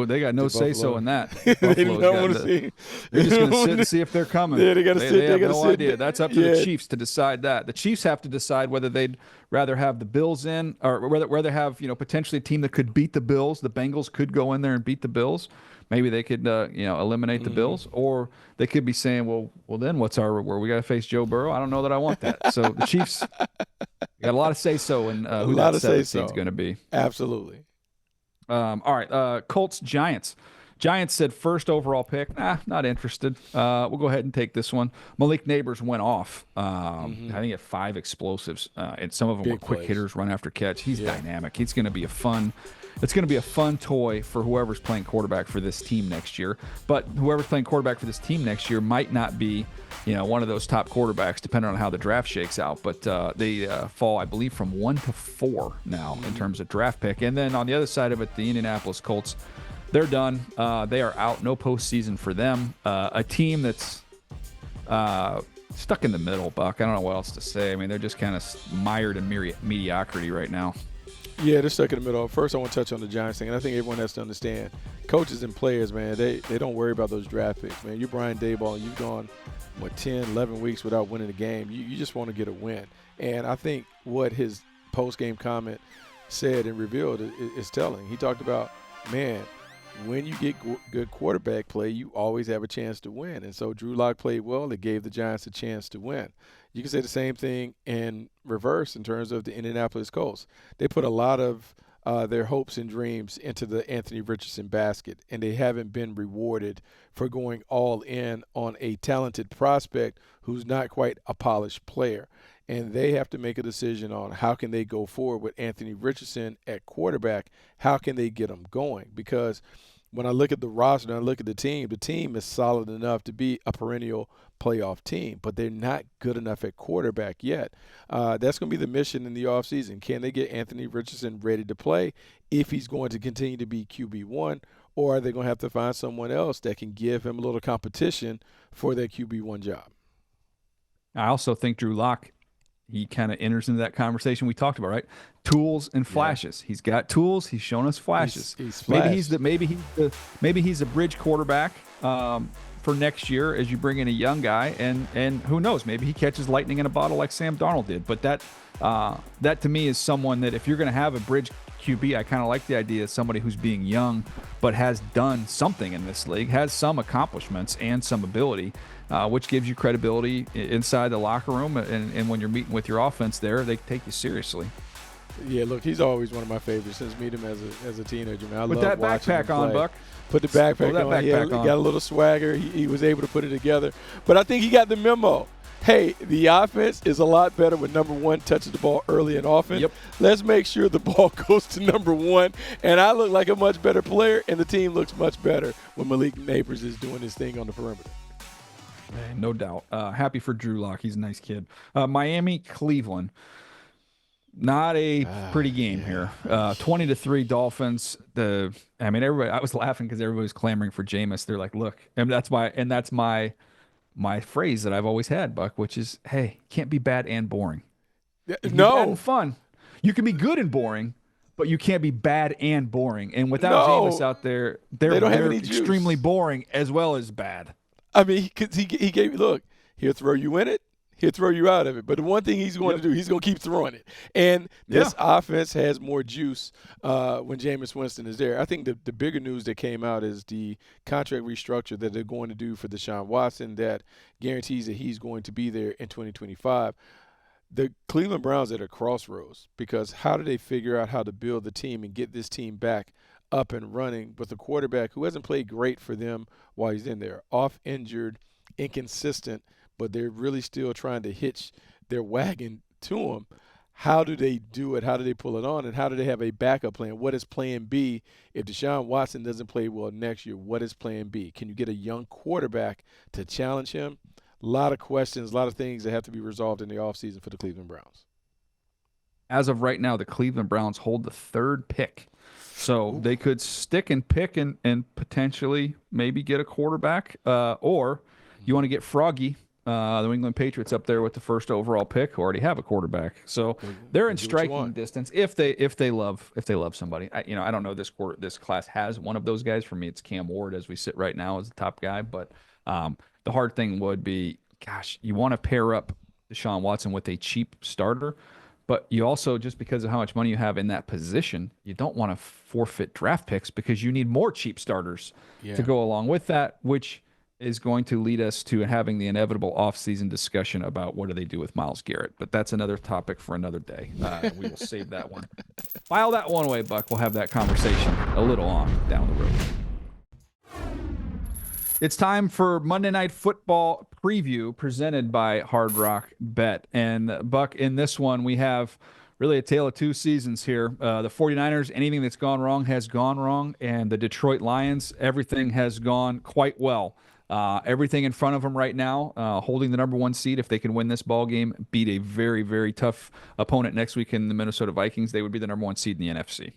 They got no say so in that. They don't want to see. They're just going to sit and see if they're coming. Yeah, they got to sit. They have no no idea. That's up to the Chiefs to decide that. The Chiefs have to decide whether they'd rather have the Bills in, or rather have potentially a team that could beat the Bills. The Bengals could go in there and beat the Bills. Maybe they could eliminate the Bills, or they could be saying, well, then what's our reward? We got to face Joe Burrow. I don't know that I want that. So the Chiefs got a lot of say so in who that seventh seed's going to be. Absolutely. All right, Colts Giants. Giants said first overall pick. Not interested. We'll go ahead and take this one. Malik Neighbors went off. I think he had 5 explosives, and some of them were quick hitters, run after catch. He's dynamic. It's going to be a fun toy for whoever's playing quarterback for this team next year. But whoever's playing quarterback for this team next year might not be, one of those top quarterbacks, depending on how the draft shakes out. But they fall, I believe, from 1 to 4 now in terms of draft pick. And then on the other side of it, the Indianapolis Colts. They're done. They are out. No postseason for them. A team that's stuck in the middle, Buck. I don't know what else to say. I mean, they're just kind of mired in mediocrity right now. Yeah, they're stuck in the middle. First, I want to touch on the Giants thing, and I think everyone has to understand, coaches and players, man, they don't worry about those draft picks, man. You're Brian Daboll, and you've gone, 10, 11 weeks without winning a game. You just want to get a win. And I think what his post-game comment said and revealed is telling. He talked about, man, when you get good quarterback play, you always have a chance to win. And so Drew Lock played well. It gave the Giants a chance to win. You can say the same thing in reverse in terms of the Indianapolis Colts. They put a lot of their hopes and dreams into the Anthony Richardson basket, and they haven't been rewarded for going all in on a talented prospect who's not quite a polished player. And they have to make a decision on how can they go forward with Anthony Richardson at quarterback. How can they get him going? Because when I look at the roster and I look at the team is solid enough to be a perennial playoff team, but they're not good enough at quarterback yet. That's going to be the mission in the offseason. Can they get Anthony Richardson ready to play if he's going to continue to be QB1, or are they going to have to find someone else that can give him a little competition for their QB1 job? I also think Drew Lock, he kind of enters into that conversation we talked about, right? Tools and flashes. Yeah. He's got tools. He's shown us flashes. Maybe he's a bridge quarterback for next year as you bring in a young guy, and who knows? Maybe he catches lightning in a bottle like Sam Darnold did. But that to me is someone that if you're going to have a bridge QB, I kind of like the idea of somebody who's being young but has done something in this league, has some accomplishments and some ability, which gives you credibility inside the locker room. And when you're meeting with your offense there, they take you seriously. Yeah, look, he's always one of my favorites since meeting him as a teenager, man. I Put love that watching him backpack on, play. Buck. Put the backpack on. He got a little swagger. He was able to put it together. But I think he got the memo. Hey, the offense is a lot better when number one touches the ball early in offense. Yep. Let's make sure the ball goes to number one. And I look like a much better player, and the team looks much better when Malik Neighbors is doing his thing on the perimeter. No doubt. Happy for Drew Lock. He's a nice kid. Miami, Cleveland. Not a pretty game here. 20-3 Dolphins. Everybody. I was laughing because everybody was clamoring for Jameis. They're like, look, and that's my phrase that I've always had, Buck, which is, hey, can't be bad and boring. You can be bad and fun. You can be good and boring, but you can't be bad and boring. And without Jameis out there, they're extremely boring as well as bad. I mean, he gave you, look, he'll throw you in it. He'll throw you out of it. But the one thing he's going to do, he's going to keep throwing it. And this offense has more juice when Jameis Winston is there. I think the bigger news that came out is the contract restructure that they're going to do for Deshaun Watson that guarantees that he's going to be there in 2025. The Cleveland Browns are at a crossroads because how do they figure out how to build the team and get this team back up and running with a quarterback who hasn't played great for them while he's in there, off injured, inconsistent, but they're really still trying to hitch their wagon to him. How do they do it? How do they pull it on? And how do they have a backup plan? What is plan B? If Deshaun Watson doesn't play well next year, what is plan B? Can you get a young quarterback to challenge him? A lot of questions, a lot of things that have to be resolved in the offseason for the Cleveland Browns. As of right now, the Cleveland Browns hold the third pick. So they could stick and pick and potentially maybe get a quarterback. Or you want to get froggy. The New England Patriots up there with the first overall pick who already have a quarterback, so they're in striking distance if they love somebody. I don't know this class has one of those guys. For me, it's Cam Ward as we sit right now as the top guy. But the hard thing would be, gosh, you want to pair up Deshaun Watson with a cheap starter, but you also, just because of how much money you have in that position, you don't want to forfeit draft picks because you need more cheap starters to go along with that, which is going to lead us to having the inevitable offseason discussion about what do they do with Myles Garrett. But that's another topic for another day. We will save that one. File that one away, Buck. We'll have that conversation a little on down the road. It's time for Monday Night Football preview presented by Hard Rock Bet. And, Buck, in this one, we have really a tale of two seasons here. The 49ers, anything that's gone wrong has gone wrong. And the Detroit Lions, everything has gone quite well. Everything in front of them right now, holding the number one seed. If they can win this ball game, beat a very, very tough opponent next week in the Minnesota Vikings, they would be the number one seed in the NFC.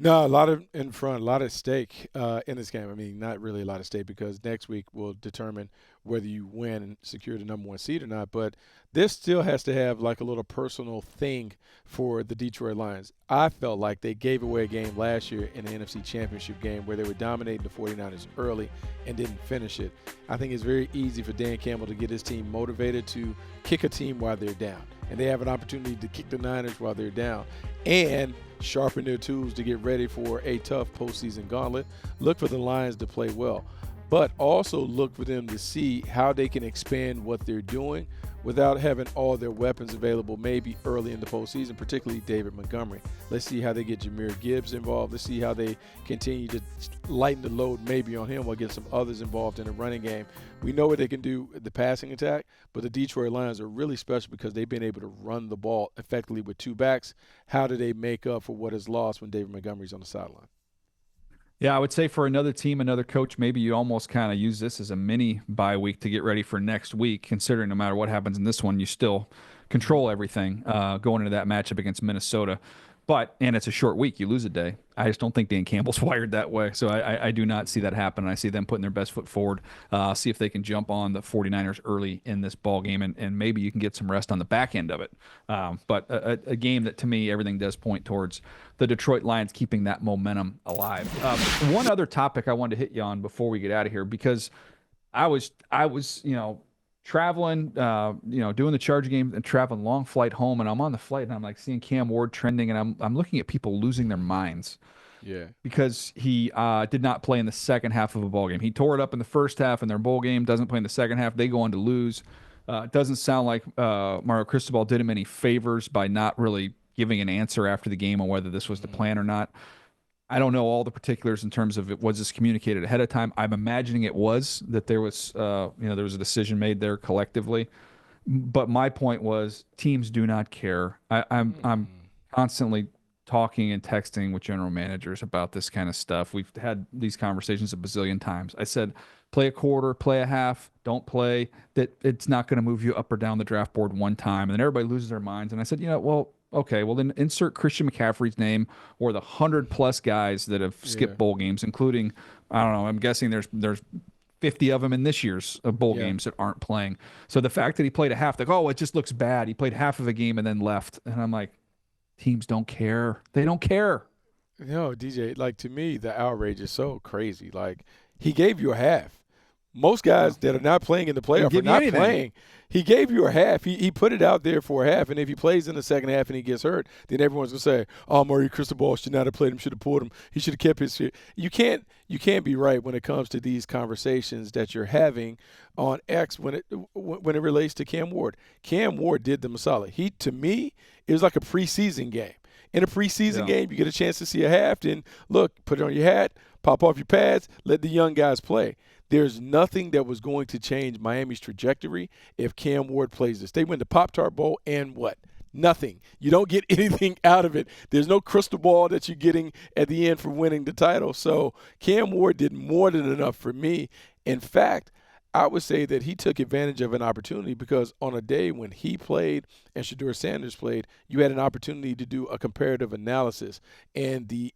No, a lot of in front, a lot at stake in this game. I mean, not really a lot at stake because next week will determine whether you win and secure the number one seed or not. But this still has to have like a little personal thing for the Detroit Lions. I felt like they gave away a game last year in the NFC Championship game where they were dominating the 49ers early and didn't finish it. I think it's very easy for Dan Campbell to get his team motivated to kick a team while they're down. And they have an opportunity to kick the Niners while they're down and sharpen their tools to get ready for a tough postseason gauntlet. Look for the Lions to play well, but also look for them to see how they can expand what they're doing without having all their weapons available maybe early in the postseason, particularly David Montgomery. Let's see how they get Jahmyr Gibbs involved. Let's see how they continue to lighten the load maybe on him while getting some others involved in the running game. We know what they can do at the passing attack, but the Detroit Lions are really special because they've been able to run the ball effectively with two backs. How do they make up for what is lost when David Montgomery's on the sideline? Yeah, I would say for another team, another coach, maybe you almost kind of use this as a mini bye week to get ready for next week, considering no matter what happens in this one, you still control everything going into that matchup against Minnesota. And it's a short week. You lose a day. I just don't think Dan Campbell's wired that way. So I do not see that happen. I see them putting their best foot forward, see if they can jump on the 49ers early in this ball game, and maybe you can get some rest on the back end of it. But a game that, to me, everything does point towards the Detroit Lions keeping that momentum alive. One other topic I wanted to hit you on before we get out of here, because I was traveling, doing the Charger game and traveling long flight home, and I'm on the flight and I'm like seeing Cam Ward trending, and I'm looking at people losing their minds Yeah. because he did not play in the second half of a ball game. He tore it up in the first half in their bowl game, doesn't play in the second half. They go on to lose. It doesn't sound like Mario Cristobal did him any favors by not really giving an answer after the game on whether this was the plan or not. I don't know all the particulars in terms of was this communicated ahead of time. I'm imagining it was that there was there was a decision made there collectively. But my point was teams do not care. I'm constantly talking and texting with general managers about this kind of stuff. We've had these conversations a bazillion times. I said, play a quarter, play a half, don't play. That it's not going to move you up or down the draft board one time. And then everybody loses their minds. And I said, well, okay, well then insert Christian McCaffrey's name or the 100+ guys that have skipped bowl games, including, I don't know, I'm guessing there's 50 of them in this year's bowl games that aren't playing. So the fact that he played a half, like, oh, it just looks bad. He played half of a game and then left. And I'm like, teams don't care. They don't care. No, DJ, like to me, the outrage is so crazy. Like he gave you a half. Most guys that are not playing in the playoff are not playing. He gave you a half. He put it out there for a half. And if he plays in the second half and he gets hurt, then everyone's gonna say, "Oh, Mario Cristobal should not have played him. Should have pulled him. He should have kept his shit." You can't be right when it comes to these conversations that you're having on X when it relates to Cam Ward. Cam Ward did them a solid. To me, it was like a preseason game. In a preseason game, you get a chance to see a half. Then look, put it on your hat, pop off your pads, let the young guys play. There's nothing that was going to change Miami's trajectory if Cam Ward plays this. They win the Pop-Tart Bowl and what? Nothing. You don't get anything out of it. There's no crystal ball that you're getting at the end for winning the title. So Cam Ward did more than enough for me. In fact, I would say that he took advantage of an opportunity because on a day when he played and Shedeur Sanders played, you had an opportunity to do a comparative analysis. And the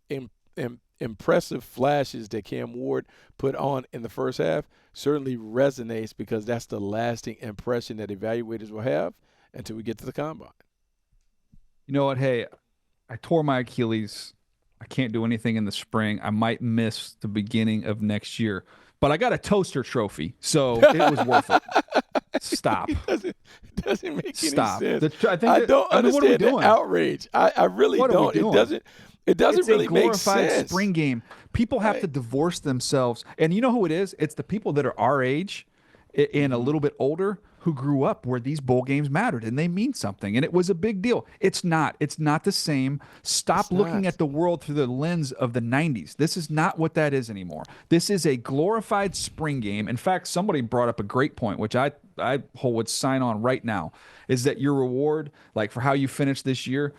impressive flashes that Cam Ward put on in the first half certainly resonates because that's the lasting impression that evaluators will have until we get to the combine. You know what? Hey, I tore my Achilles. I can't do anything in the spring. I might miss the beginning of next year, but I got a toaster trophy, so it was worth it. Stop. It doesn't make any sense. I don't understand the outrage. I really don't. It doesn't really make sense. It's a glorified spring game. People have to divorce themselves. And you know who it is? It's the people that are our age and a little bit older who grew up where these bowl games mattered and they mean something. And it was a big deal. It's not the same. Stop looking at the world through the lens of the 90s. This is not what that is anymore. This is a glorified spring game. In fact, somebody brought up a great point, which I would sign on right now, is that your reward, like for how you finish this year,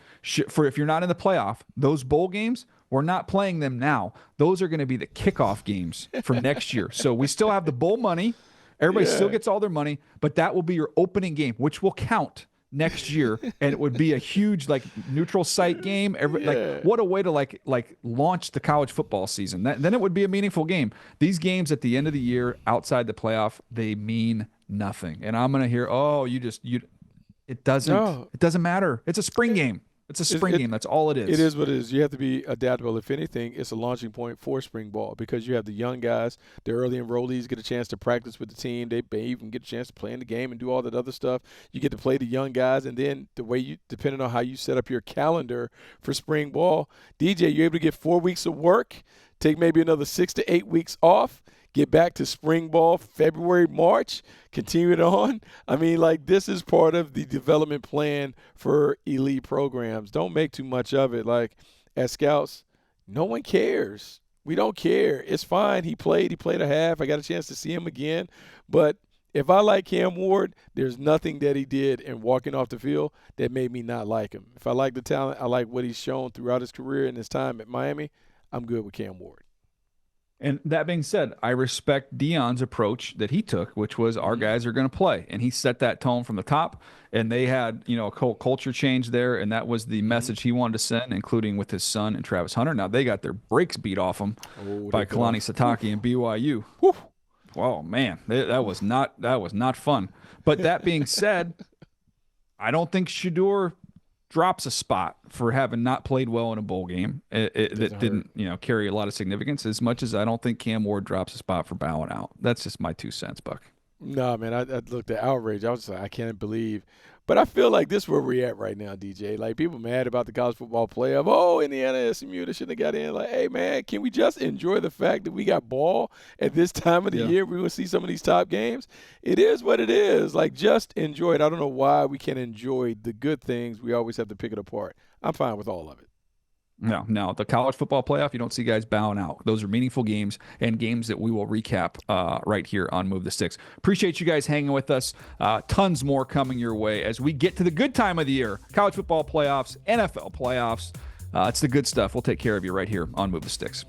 for if you're not in the playoff, those bowl games, we're not playing them now. Those are going to be the kickoff games for next year. So we still have the bowl money. Everybody still gets all their money, but that will be your opening game, which will count next year, and it would be a huge neutral site game. What a way to launch the college football season. Then it would be a meaningful game. These games at the end of the year outside the playoff, they mean nothing. And I'm gonna hear, it doesn't matter. It's a spring game. It's a spring game. That's all it is. It is what it is. You have to be adaptable. If anything, it's a launching point for spring ball because you have the young guys, the early enrollees get a chance to practice with the team. They may even get a chance to play in the game and do all that other stuff. You get to play the young guys, and then depending on how you set up your calendar for spring ball, DJ, you're able to get 4 weeks of work, take maybe another 6 to 8 weeks off, get back to spring ball February, March, continue it on. I mean, this is part of the development plan for elite programs. Don't make too much of it. As scouts, no one cares. We don't care. It's fine. He played a half. I got a chance to see him again. But if I like Cam Ward, there's nothing that he did in walking off the field that made me not like him. If I like the talent, I like what he's shown throughout his career and his time at Miami, I'm good with Cam Ward. And that being said, I respect Deion's approach that he took, which was our guys are going to play. And he set that tone from the top. And they had, a culture change there. And that was the message he wanted to send, including with his son and Travis Hunter. Now, they got their brakes beat off them by Kalani Sitake and BYU. Oh, man, that was not fun. But that being said, I don't think Shedeur drops a spot for having not played well in a bowl game that didn't carry a lot of significance, as much as I don't think Cam Ward drops a spot for bowing out. That's just my 2 cents, Buck. No, man, I looked at outrage. I was like, I can't believe. But I feel like this is where we're at right now, DJ. Like, people mad about the college football playoff. Oh, Indiana, SMU, they shouldn't have got in. Like, hey, man, can we just enjoy the fact that we got ball at this time of the year? We're going to see some of these top games. It is what it is. Like, just enjoy it. I don't know why we can't enjoy the good things. We always have to pick it apart. I'm fine with all of it. No. The college football playoff, you don't see guys bowing out. Those are meaningful games and games that we will recap right here on Move the Sticks. Appreciate you guys hanging with us. Tons more coming your way as we get to the good time of the year. College football playoffs, NFL playoffs. It's the good stuff. We'll take care of you right here on Move the Sticks.